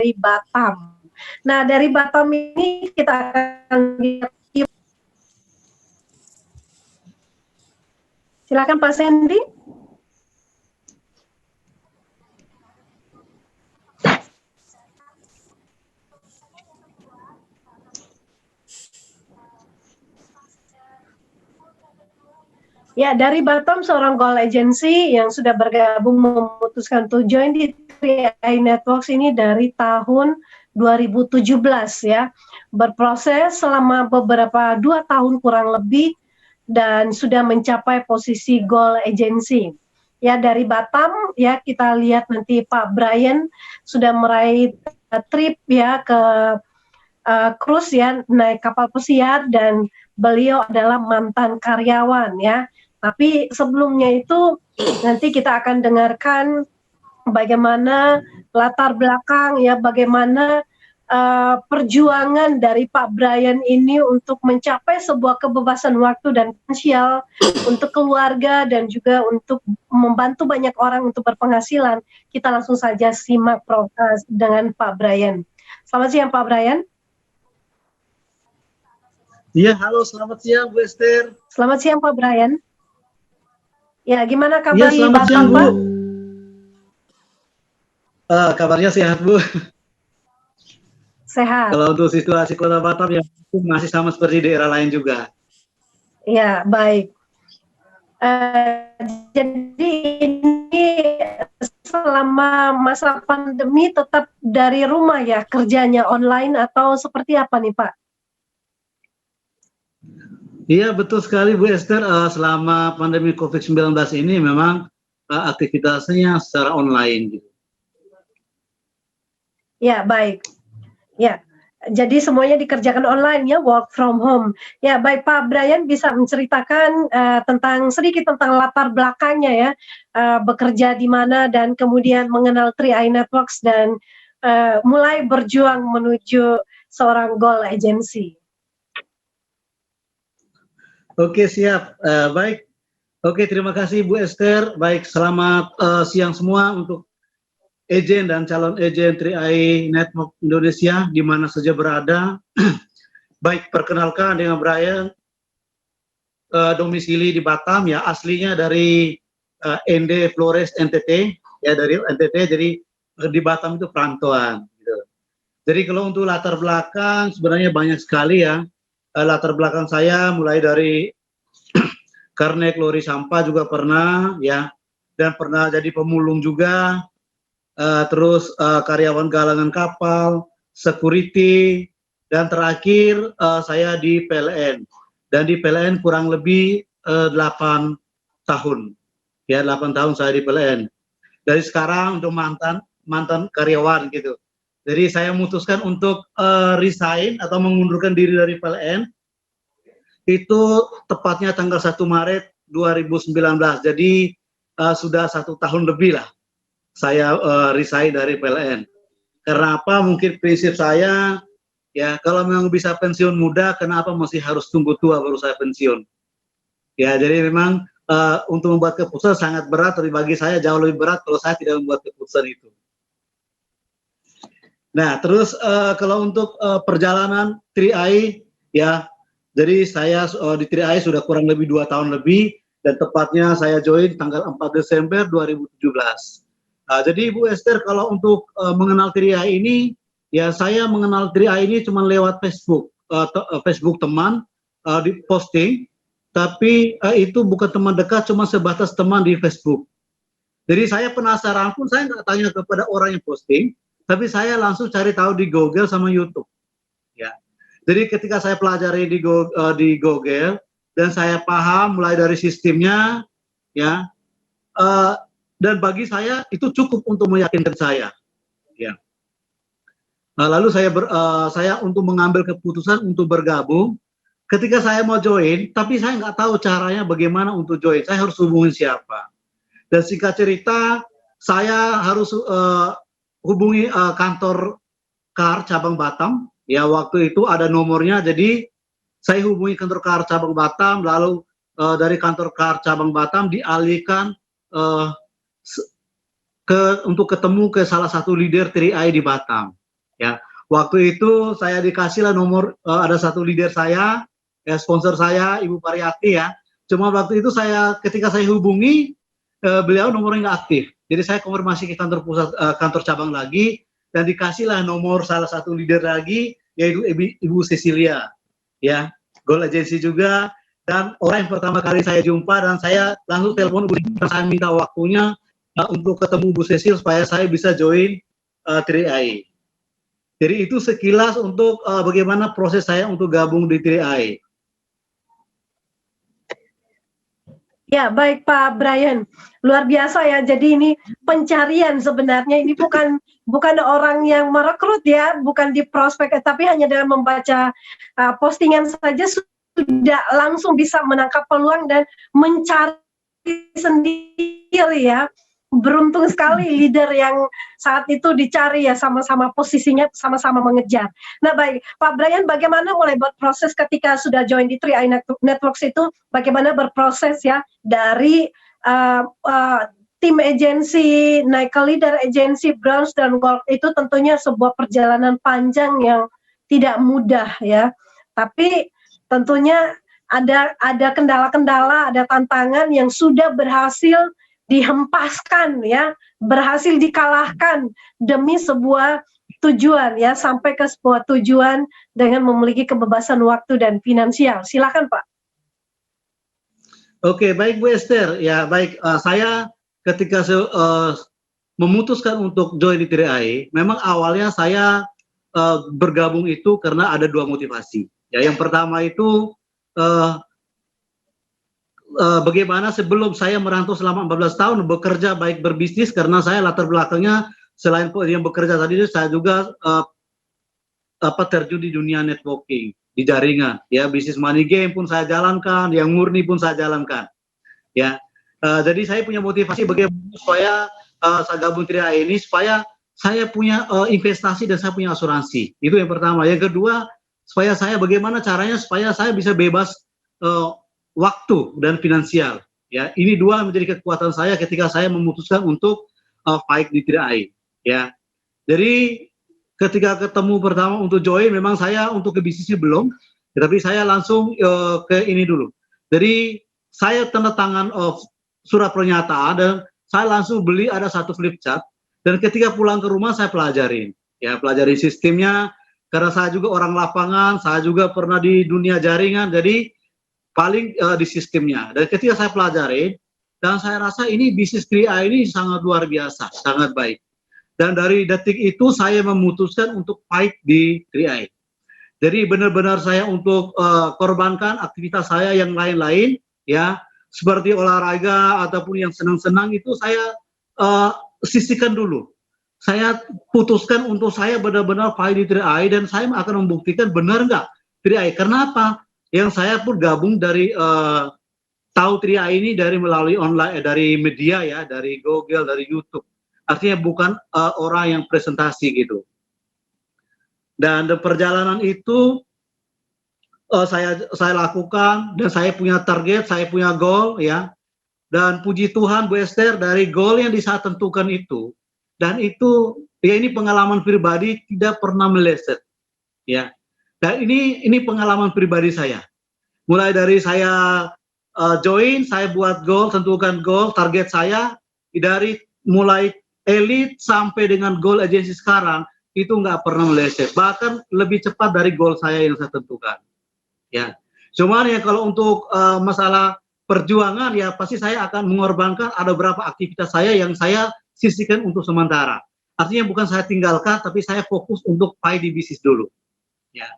dari Batam. Nah, dari Batam ini kita akan lihat. Silakan Pak Sandy. Ya, dari Batam seorang call agency yang sudah bergabung memutuskan to join di 3i Networks ini dari tahun 2017 ya. Berproses selama beberapa 2 tahun kurang lebih dan sudah mencapai posisi goal agency. Ya, dari Batam ya kita lihat nanti Pak Brian sudah meraih trip ya ke cruise ya, naik kapal pesiar dan beliau adalah mantan karyawan ya. Tapi sebelumnya itu nanti kita akan dengarkan bagaimana latar belakang ya, bagaimana perjuangan dari Pak Brian ini untuk mencapai sebuah kebebasan waktu dan finansial untuk keluarga dan juga untuk membantu banyak orang untuk berpenghasilan. Kita langsung saja simak dengan Pak Brian. Selamat siang Pak Brian. Iya, halo, selamat siang Bu Esther. Selamat siang Pak Brian. Ya, gimana Iya, kabar di selamat siang Batam, Bu. Pak? Kabarnya sehat Bu. Sehat. Kalau untuk situasi Kota Batam ya masih sama seperti daerah lain juga. Ya, baik. Jadi ini selama masa pandemi tetap dari rumah ya, kerjanya online atau seperti apa nih Pak? Iya, betul sekali Bu Esther. Selama pandemi COVID-19 ini memang aktivitasnya secara online gitu. Ya, baik. Ya, jadi semuanya dikerjakan online ya, work from home. Ya, baik Pak Brian bisa menceritakan sedikit tentang latar belakangnya ya, bekerja di mana dan kemudian mengenal 3i Networks dan mulai berjuang menuju seorang goal agency. Oke, siap. Baik. Oke, terima kasih Bu Esther. Baik, selamat siang semua untuk agen dan calon agen 3i Network Indonesia di mana saja berada. Baik, perkenalkan dengan Brian, domisili di Batam ya, aslinya dari ND Flores NTT ya, dari NTT, jadi di Batam itu perantauan gitu. Jadi kalau untuk latar belakang sebenarnya banyak sekali ya. Latar belakang saya mulai dari Karnek lori sampah juga pernah ya, dan pernah jadi pemulung juga, terus karyawan galangan kapal, security, dan terakhir saya di PLN. Dan di PLN kurang lebih 8 tahun. Ya, 8 tahun saya di PLN. Dari sekarang untuk mantan karyawan gitu. Jadi saya memutuskan untuk resign atau mengundurkan diri dari PLN itu tepatnya tanggal 1 Maret 2019. Jadi sudah 1 tahun lebih lah saya resign dari PLN. Karena apa? Mungkin prinsip saya ya, kalau memang bisa pensiun muda, kenapa masih harus tunggu tua baru saya pensiun? Ya, jadi memang untuk membuat keputusan sangat berat, tapi bagi saya jauh lebih berat kalau saya tidak membuat keputusan itu. Nah, terus kalau untuk perjalanan 3i ya, jadi saya di 3i sudah kurang lebih 2 tahun lebih, dan tepatnya saya join tanggal 4 Desember 2017. Jadi Bu Esther, kalau untuk mengenal 3i ini, ya saya mengenal 3i ini cuma lewat Facebook, Facebook teman di posting, tapi itu bukan teman dekat, cuma sebatas teman di Facebook. Jadi saya penasaran pun, saya nggak tanya kepada orang yang posting, tapi saya langsung cari tahu di Google sama YouTube. Ya. Jadi ketika saya pelajari di Google dan saya paham mulai dari sistemnya, ya, dan bagi saya itu cukup untuk meyakinkan saya. Ya. Lalu saya untuk mengambil keputusan untuk bergabung. Ketika saya mau join, tapi saya nggak tahu caranya bagaimana untuk join. Saya harus hubungi siapa. Dan singkat cerita, saya harus hubungi kantor KAR cabang Batam. Ya, waktu itu ada nomornya, jadi saya hubungi kantor KAR cabang Batam, lalu dari kantor KAR cabang Batam dialihkan untuk ketemu ke salah satu leader 3i di Batam. ya. Waktu itu saya dikasih lah nomor, ada satu leader saya, ya sponsor saya Ibu Pariyati ya. Cuma waktu itu ketika saya hubungi, beliau nomornya nggak aktif. Jadi saya konfirmasi ke kantor pusat, kantor cabang lagi, dan dikasihlah nomor salah satu leader lagi, yaitu Ibu Cecilia, ya, Goal Agency juga. Dan orang yang pertama kali saya jumpa, dan saya langsung telepon saya minta waktunya untuk ketemu Bu Cecil supaya saya bisa join 3i. Jadi itu sekilas untuk bagaimana proses saya untuk gabung di 3i. Ya, baik Pak Brian. Luar biasa ya. Jadi ini pencarian sebenarnya. Ini bukan orang yang merekrut ya, bukan di prospek, tapi hanya dengan membaca postingan saja sudah langsung bisa menangkap peluang dan mencari sendiri ya. Beruntung sekali leader yang saat itu dicari ya, sama-sama posisinya sama-sama mengejar. Nah baik, Pak Brian, bagaimana mulai berproses ketika sudah join di 3i Networks itu, bagaimana berproses ya dari tim agensi naik ke leader agensi, bronze dan gold, itu tentunya sebuah perjalanan panjang yang tidak mudah ya. Tapi tentunya ada kendala-kendala, ada tantangan yang sudah berhasil dihempaskan ya, berhasil dikalahkan demi sebuah tujuan ya, sampai ke sebuah tujuan dengan memiliki kebebasan waktu dan finansial. Silakan Pak. Oke, baik Bu Esther. Ya baik, saya ketika memutuskan untuk join di 3i, memang awalnya saya bergabung itu karena ada dua motivasi. Ya, yang pertama itu bagaimana sebelum saya merantau selama 14 tahun bekerja baik berbisnis, karena saya latar belakangnya selain yang bekerja tadi, saya juga terjun di dunia networking, di jaringan, ya, bisnis money game pun saya jalankan, yang murni pun saya jalankan, ya. Jadi saya punya motivasi bagaimana supaya saya gabung 3i ini, supaya saya punya investasi dan saya punya asuransi. Itu yang pertama. Yang kedua, supaya saya bagaimana caranya supaya saya bisa bebas waktu dan finansial, ya. Ini dua menjadi kekuatan saya ketika saya memutuskan untuk fight di 3i, ya. Jadi ketika ketemu pertama untuk join, memang saya untuk ke bisnisnya belum, tetapi saya langsung ke ini dulu. Jadi saya tanda tangan surat pernyataan dan saya langsung beli ada satu flip chart, dan ketika pulang ke rumah saya pelajarin, ya, pelajari sistemnya, karena saya juga orang lapangan, saya juga pernah di dunia jaringan, jadi paling di sistemnya. Dan ketika saya pelajari, dan saya rasa ini bisnis 3i ini sangat luar biasa, sangat baik. Dan dari detik itu saya memutuskan untuk fight di 3i. Jadi benar-benar saya untuk korbankan aktivitas saya yang lain-lain, ya, seperti olahraga ataupun yang senang-senang itu saya sisihkan dulu. Saya putuskan untuk saya benar-benar fight di 3i, dan saya akan membuktikan benar nggak 3i. Kenapa? Yang saya pun gabung dari tahu 3i ini dari melalui online, dari media ya, dari Google, dari YouTube. Artinya bukan orang yang presentasi gitu. Dan perjalanan itu saya lakukan, dan saya punya target, saya punya goal ya. Dan puji Tuhan Bu Esther, dari goal yang saya tentukan itu, dan itu ya ini pengalaman pribadi, tidak pernah meleset ya. Dan ini pengalaman pribadi saya. Mulai dari saya join, saya buat goal, tentukan goal, target saya dari mulai elite sampai dengan goal agensi sekarang itu nggak pernah meleset, bahkan lebih cepat dari goal saya yang saya tentukan. Ya, cuman ya kalau untuk masalah perjuangan ya pasti saya akan mengorbankan ada beberapa aktivitas saya yang saya sisihkan untuk sementara. Artinya bukan saya tinggalkan, tapi saya fokus untuk fight di bisnis dulu. Ya.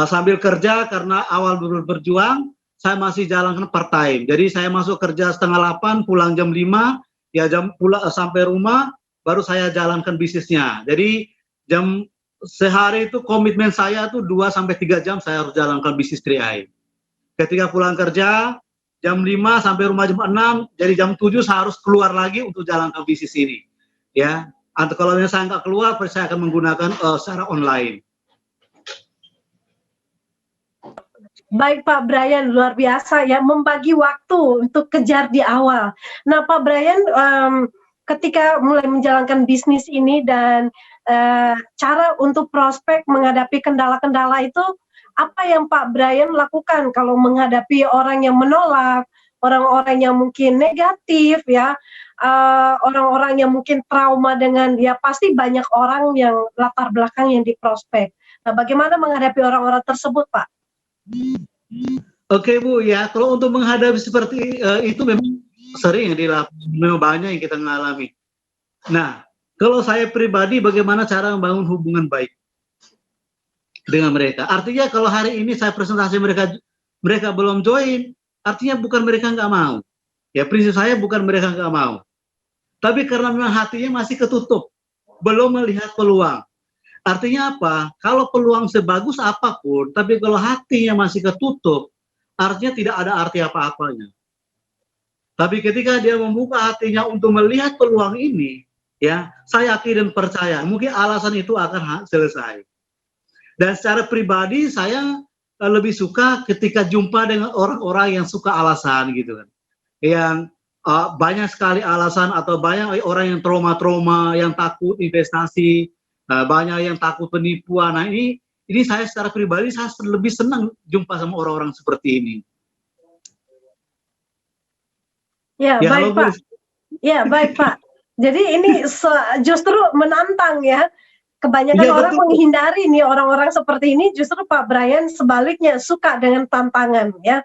Sambil kerja, karena awal berjuang, saya masih jalankan part time. Jadi saya masuk kerja setengah 8, pulang jam 5, ya jam pulang sampai rumah, baru saya jalankan bisnisnya. Jadi sehari itu komitmen saya tuh 2-3 jam saya harus jalankan bisnis 3i. Ketika pulang kerja, jam 5 sampai rumah jam 6, jadi jam 7 saya harus keluar lagi untuk jalankan bisnis ini. Ya, atau kalau saya nggak keluar, saya akan menggunakan secara online. Baik Pak Brian, luar biasa ya, membagi waktu untuk kejar di awal. Nah Pak Brian, ketika mulai menjalankan bisnis ini dan cara untuk prospek menghadapi kendala-kendala itu apa yang Pak Brian lakukan kalau menghadapi orang yang menolak, orang-orang yang mungkin negatif ya, orang-orang yang mungkin trauma dengan ya pasti banyak orang yang latar belakang yang diprospek. Nah, bagaimana menghadapi orang-orang tersebut, Pak? Oke Bu, ya kalau untuk menghadapi seperti itu memang sering dilakukan, memang banyak yang kita mengalami. Nah, kalau saya pribadi bagaimana cara membangun hubungan baik dengan mereka? Artinya kalau hari ini saya presentasi mereka belum join, artinya bukan mereka nggak mau. Ya prinsip saya bukan mereka nggak mau, tapi karena memang hatinya masih ketutup, belum melihat peluang. Artinya apa? Kalau peluang sebagus apapun, tapi kalau hatinya masih ketutup, artinya tidak ada arti apa-apanya. Tapi ketika dia membuka hatinya untuk melihat peluang ini, ya, saya yakin dan percaya, mungkin alasan itu akan selesai. Dan secara pribadi saya lebih suka ketika jumpa dengan orang-orang yang suka alasan gitu kan, yang banyak sekali alasan atau banyak orang yang trauma-trauma, yang takut investasi, banyak yang takut penipuan. Nah ini saya secara pribadi saya lebih senang jumpa sama orang-orang seperti ini. Ya, baik Pak. Ya, baik Pak. Jadi ini justru menantang ya. Kebanyakan orang menghindari nih orang-orang seperti ini, justru Pak Brian sebaliknya suka dengan tantangan ya.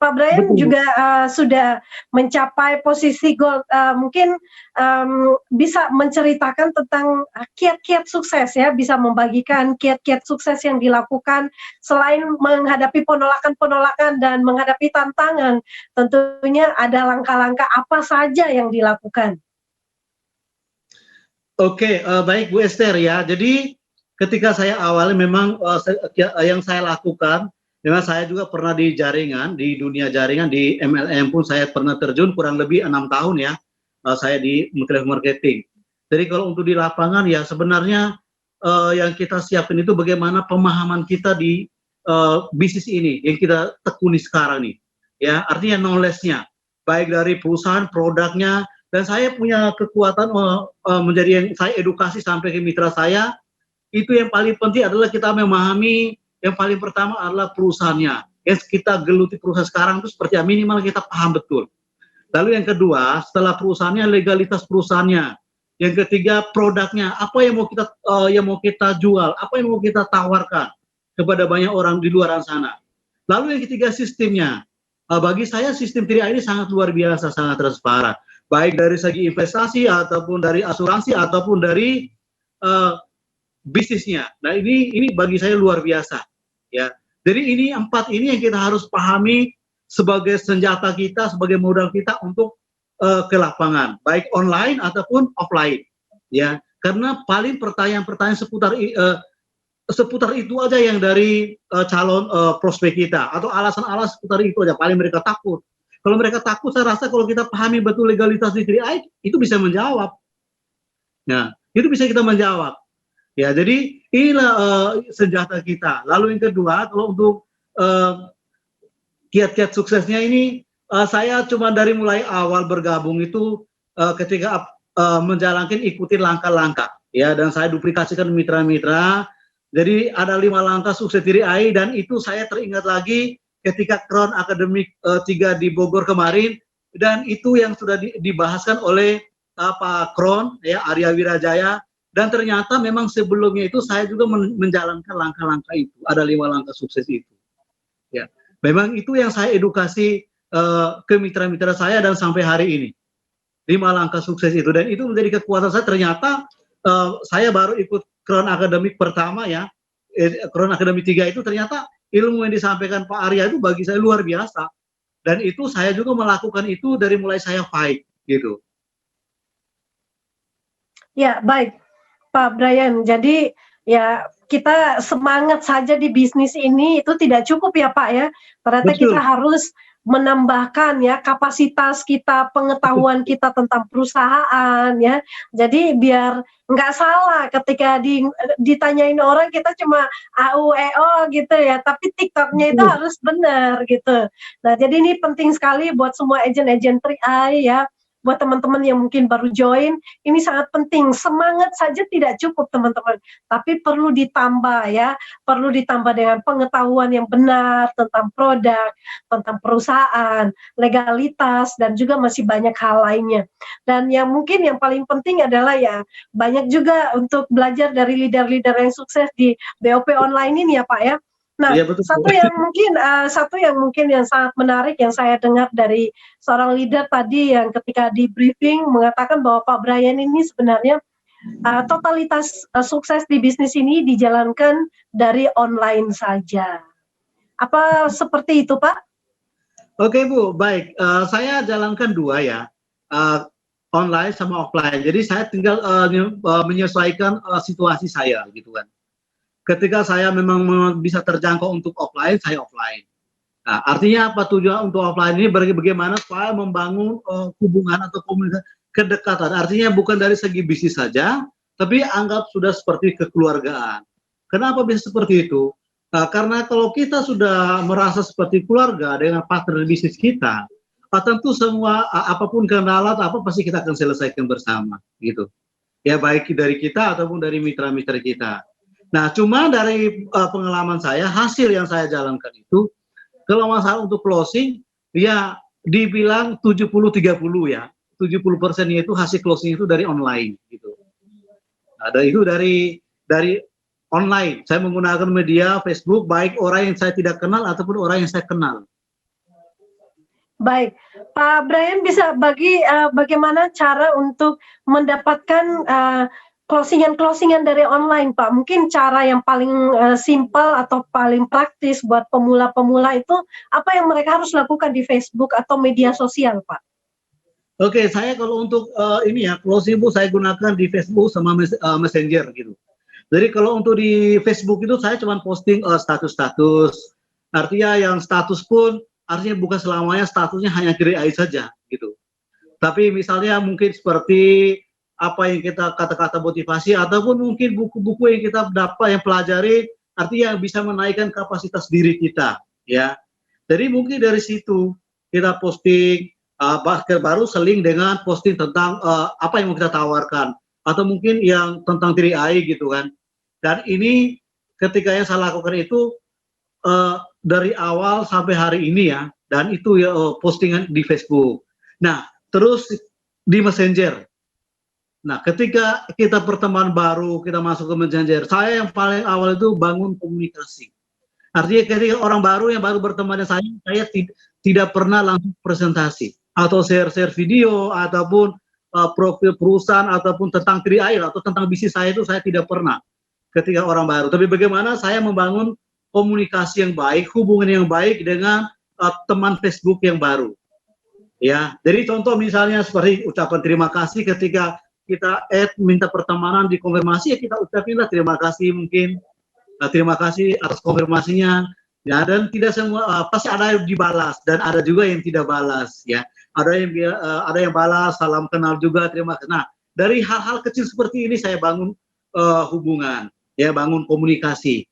Pak Brian juga sudah mencapai posisi gold, mungkin bisa menceritakan tentang kiat-kiat sukses ya, bisa membagikan kiat-kiat sukses yang dilakukan selain menghadapi penolakan-penolakan dan menghadapi tantangan, tentunya ada langkah-langkah apa saja yang dilakukan. Oke, baik Bu Esther ya. Jadi ketika saya awalnya memang yang saya lakukan, memang saya juga pernah di jaringan, di dunia jaringan, di MLM pun saya pernah terjun kurang lebih 6 tahun ya. Saya di marketing. Jadi kalau untuk di lapangan ya sebenarnya yang kita siapin itu bagaimana pemahaman kita di bisnis ini yang kita tekuni sekarang nih. Ya, artinya knowledge-nya, baik dari perusahaan, produknya. Dan saya punya kekuatan menjadi yang saya edukasi sampai ke mitra saya, itu yang paling penting adalah kita memahami yang paling pertama adalah perusahaannya. Yang kita geluti perusahaan sekarang itu seperti minimal kita paham betul. Lalu yang kedua, setelah perusahaannya, legalitas perusahaannya. Yang ketiga, produknya, apa yang mau kita jual, apa yang mau kita tawarkan kepada banyak orang di luar sana. Lalu yang ketiga, sistemnya. Bagi saya sistem 3A ini sangat luar biasa, sangat transparan. Baik dari segi investasi ataupun dari asuransi ataupun dari bisnisnya. Nah ini bagi saya luar biasa ya. Jadi ini 4 ini yang kita harus pahami sebagai senjata kita, sebagai modal kita untuk ke lapangan, baik online ataupun offline ya. Karena paling pertanyaan-pertanyaan seputar itu aja yang dari calon prospek kita, atau alasan-alasan seputar itu aja paling mereka takut. Kalau mereka takut, saya rasa kalau kita pahami betul legalitas di 3i, itu bisa menjawab. Nah, itu bisa kita menjawab. Ya, jadi inilah senjata kita. Lalu yang kedua, kalau untuk kiat-kiat suksesnya ini, saya cuma dari mulai awal bergabung itu ketika menjalankan ikutin langkah-langkah. Ya, dan saya duplikasikan mitra-mitra. Jadi ada 5 langkah sukses 3i, dan itu saya teringat lagi ketika Crown Akademik 3 di Bogor kemarin, dan itu yang sudah dibahaskan oleh Pak Crown ya, Arya Wirajaya, dan ternyata memang sebelumnya itu saya juga menjalankan langkah-langkah itu, ada 5 langkah sukses itu ya. Memang itu yang saya edukasi ke mitra-mitra saya dan sampai hari ini 5 langkah sukses itu, dan itu menjadi kekuatan saya. Ternyata saya baru ikut Crown Akademik pertama ya, Crown Akademik 3 itu ternyata ilmu yang disampaikan Pak Arya itu bagi saya luar biasa, dan itu saya juga melakukan itu dari mulai saya fight gitu. Ya baik Pak Brian, jadi ya kita semangat saja di bisnis ini itu tidak cukup ya Pak ya, ternyata betul, kita harus menambahkan ya kapasitas kita, pengetahuan kita tentang perusahaan ya. Jadi biar nggak salah ketika ditanyain orang kita cuma AUEO gitu ya, tapi TikToknya itu harus benar gitu. Nah jadi ini penting sekali buat semua agen-agen 3i ya, buat teman-teman yang mungkin baru join, ini sangat penting. Semangat saja tidak cukup teman-teman, tapi perlu ditambah ya, perlu ditambah dengan pengetahuan yang benar tentang produk, tentang perusahaan, legalitas, dan juga masih banyak hal lainnya. Dan yang mungkin yang paling penting adalah ya, banyak juga untuk belajar dari leader-leader yang sukses di BOP online ini ya Pak ya. Nah, Iya betul. satu yang mungkin yang sangat menarik yang saya dengar dari seorang leader tadi yang ketika di briefing mengatakan bahwa Pak Brian ini sebenarnya totalitas sukses di bisnis ini dijalankan dari online saja. Apa seperti itu, Pak? Oke Bu, baik. Saya jalankan dua ya, uh, online sama offline. Jadi saya tinggal menyesuaikan situasi saya gitu kan. Ketika saya memang bisa terjangkau untuk offline, saya offline. Nah, artinya apa tujuan untuk offline ini bagaimana supaya membangun hubungan atau komunikasi kedekatan. Artinya bukan dari segi bisnis saja, tapi anggap sudah seperti kekeluargaan. Kenapa bisa seperti itu? Karena kalau kita sudah merasa seperti keluarga dengan partner bisnis kita, tentu semua apapun kendala apa pasti kita akan selesaikan bersama, gitu. Ya baik dari kita ataupun dari mitra-mitra kita. Nah, cuma dari pengalaman saya, hasil yang saya jalankan itu, kalau masalah untuk closing, ya dibilang 70-30 ya. 70% itu hasil closing itu dari online gitu. Ada itu dari online. Saya menggunakan media Facebook, baik orang yang saya tidak kenal ataupun orang yang saya kenal. Baik, Pak Brian bisa bagaimana cara untuk mendapatkan closingan dari online, Pak? Mungkin cara yang paling simpel atau paling praktis buat pemula-pemula itu apa yang mereka harus lakukan di Facebook atau media sosial, Pak? Oke, saya kalau untuk ini ya closing Bu, saya gunakan di Facebook sama Messenger gitu. Jadi kalau untuk di Facebook itu saya cuma posting status-status. Artinya yang status pun artinya bukan selamanya statusnya hanya KRI saja gitu. Tapi misalnya mungkin seperti apa yang kita kata-kata motivasi ataupun mungkin buku-buku yang kita dapat yang pelajari, artinya bisa menaikkan kapasitas diri kita ya. Jadi mungkin dari situ kita posting baru seling dengan posting tentang apa yang mau kita tawarkan atau mungkin yang tentang 3i gitu kan. Dan ini ketika yang saya lakukan itu dari awal sampai hari ini ya, dan itu ya postingan di Facebook. Nah, terus di Messenger. Nah, ketika kita pertemuan baru, kita masuk ke Messenger, saya yang paling awal itu bangun komunikasi. Artinya ketika orang baru yang baru berteman dengan saya tidak pernah langsung presentasi atau share-share video ataupun profil perusahaan ataupun tentang 3i atau tentang bisnis saya itu saya tidak pernah ketika orang baru. Tapi bagaimana saya membangun komunikasi yang baik, hubungan yang baik dengan teman Facebook yang baru. Ya, jadi contoh misalnya seperti ucapan terima kasih ketika kita minta pertemanan dikonfirmasi ya kita ucapinlah terima kasih mungkin terima kasih atas konfirmasinya ya, dan tidak semua pasti ada yang dibalas dan ada juga yang tidak balas ya, ada yang balas salam kenal juga terima kasih. Nah, dari hal-hal kecil seperti ini saya bangun hubungan ya, bangun komunikasi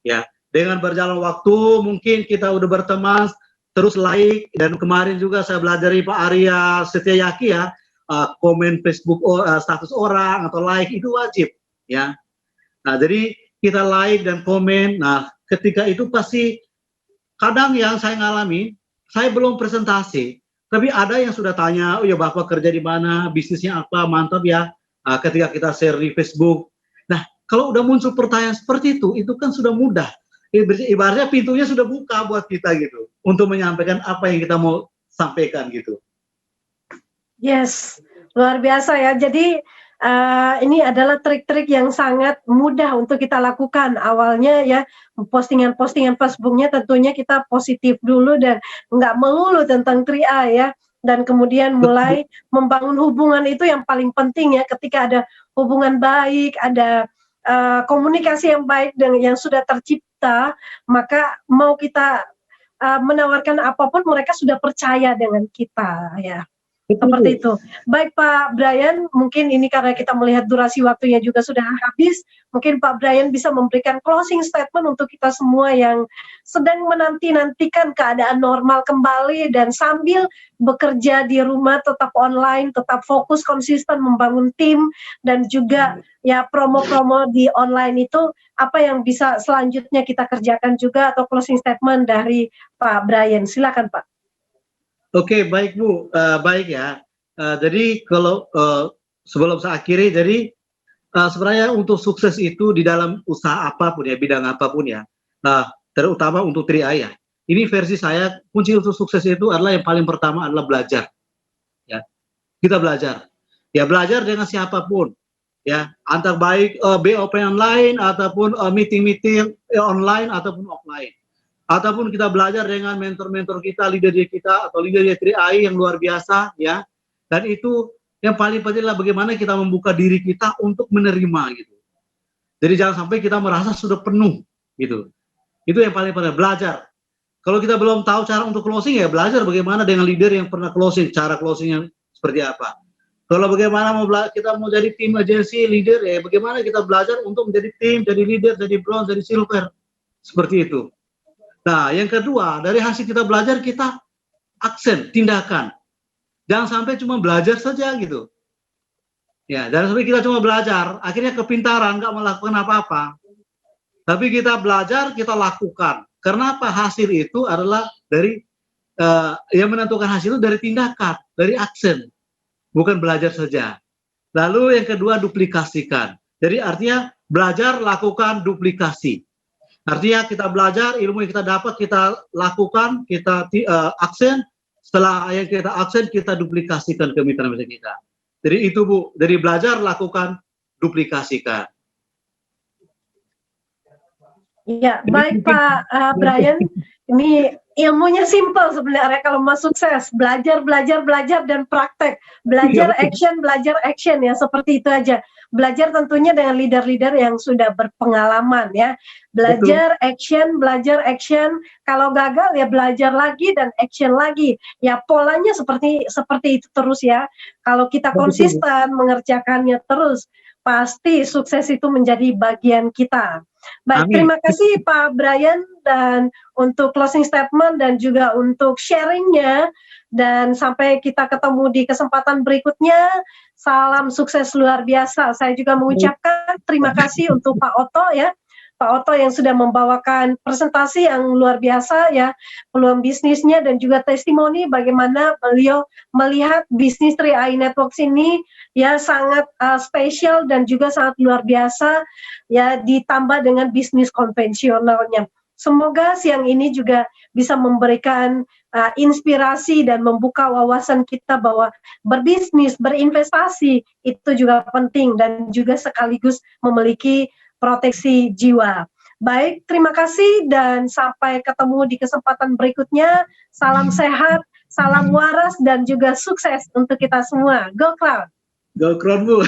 ya. Dengan berjalan waktu mungkin kita udah berteman terus like, dan kemarin juga saya belajar dari Pak Arya Setiayaki ya, komen Facebook status orang atau like itu wajib ya. Nah, jadi kita like dan komen. Nah, ketika itu pasti kadang yang saya ngalami, saya belum presentasi, tapi ada yang sudah tanya, oh ya Bapak kerja di mana, bisnisnya apa, mantap ya. Nah, ketika kita share di Facebook. Nah, kalau udah muncul pertanyaan seperti itu kan sudah mudah. Ibaratnya pintunya sudah buka buat kita gitu, untuk menyampaikan apa yang kita mau sampaikan gitu. Yes, luar biasa ya. Jadi ini adalah trik-trik yang sangat mudah untuk kita lakukan. Awalnya ya postingan-postingan Facebooknya tentunya kita positif dulu dan nggak melulu tentang 3i ya. Dan kemudian mulai membangun hubungan itu yang paling penting ya. Ketika ada hubungan baik, ada komunikasi yang baik dan yang sudah tercipta, maka mau kita menawarkan apapun mereka sudah percaya dengan kita ya. Betul, Bu. Seperti itu. Baik Pak Brian, mungkin ini karena kita melihat durasi waktunya juga sudah habis, mungkin Pak Brian bisa memberikan closing statement untuk kita semua yang sedang menanti-nantikan keadaan normal kembali dan sambil bekerja di rumah tetap online, tetap fokus konsisten membangun tim dan juga ya promo-promo di online itu apa yang bisa selanjutnya kita kerjakan juga atau closing statement dari Pak Brian. Silakan Pak. Oke, baik Bu. Baik ya. Jadi kalau sebelum saya akhiri, jadi sebenarnya untuk sukses itu di dalam usaha apapun ya, bidang apapun ya, terutama untuk 3i ya. Ini versi saya, kunci untuk sukses itu adalah yang paling pertama adalah belajar. Ya, kita belajar. Ya belajar dengan siapapun. Ya, antar baik BOP online ataupun meeting-meeting online ataupun offline. Ataupun kita belajar dengan mentor-mentor kita, leader kita atau leader 3i yang luar biasa ya. Dan itu yang paling penting adalah bagaimana kita membuka diri kita untuk menerima gitu. Jadi jangan sampai kita merasa sudah penuh gitu. Itu yang paling penting, belajar. Kalau kita belum tahu cara untuk closing ya belajar bagaimana dengan leader yang pernah closing, cara closingnya seperti apa. Kalau bagaimana kita mau jadi tim agensi leader ya bagaimana kita belajar untuk menjadi tim, jadi leader, jadi bronze, jadi silver. Seperti itu. Nah, yang kedua, dari hasil kita belajar, kita aksen, tindakan. Jangan sampai cuma belajar saja gitu. Ya, jangan sampai kita cuma belajar, akhirnya kepintaran, nggak melakukan apa-apa. Tapi kita belajar, kita lakukan. Karena apa? Hasil itu adalah dari, yang menentukan hasil itu dari tindakan, dari aksen. Bukan belajar saja. Lalu yang kedua, duplikasikan. Jadi artinya belajar, lakukan, duplikasi. Artinya kita belajar, ilmu yang kita dapat, kita lakukan, kita aksen, setelah yang kita aksen, kita duplikasikan ke mitra-mitra kita. Jadi itu Bu, dari belajar, lakukan, duplikasikan. Ya, baik Pak Brian, ini ilmunya simpel sebenarnya kalau mau sukses, belajar, belajar, belajar, dan praktek. Belajar action ya, seperti itu aja. Belajar tentunya dengan leader-leader yang sudah berpengalaman ya. Belajar, action, kalau gagal ya belajar lagi dan action lagi. Ya polanya seperti itu terus ya. Kalau kita konsisten mengerjakannya terus, pasti sukses itu menjadi bagian kita. Baik, Amin. terima kasih Pak Brian dan untuk closing statement dan juga untuk sharingnya. Dan sampai kita ketemu di kesempatan berikutnya. Salam sukses luar biasa. Saya juga mengucapkan terima kasih untuk Pak Otto ya. Pak Otto yang sudah membawakan presentasi yang luar biasa ya, peluang bisnisnya dan juga testimoni bagaimana beliau melihat bisnis 3i Networks ini ya sangat spesial dan juga sangat luar biasa ya, ditambah dengan bisnis konvensionalnya. Semoga siang ini juga bisa memberikan inspirasi dan membuka wawasan kita bahwa berbisnis, berinvestasi itu juga penting dan juga sekaligus memiliki proteksi jiwa. Baik, terima kasih dan sampai ketemu di kesempatan berikutnya. Salam sehat, salam waras dan juga sukses untuk kita semua. Go Cloud! Go Crown Bu.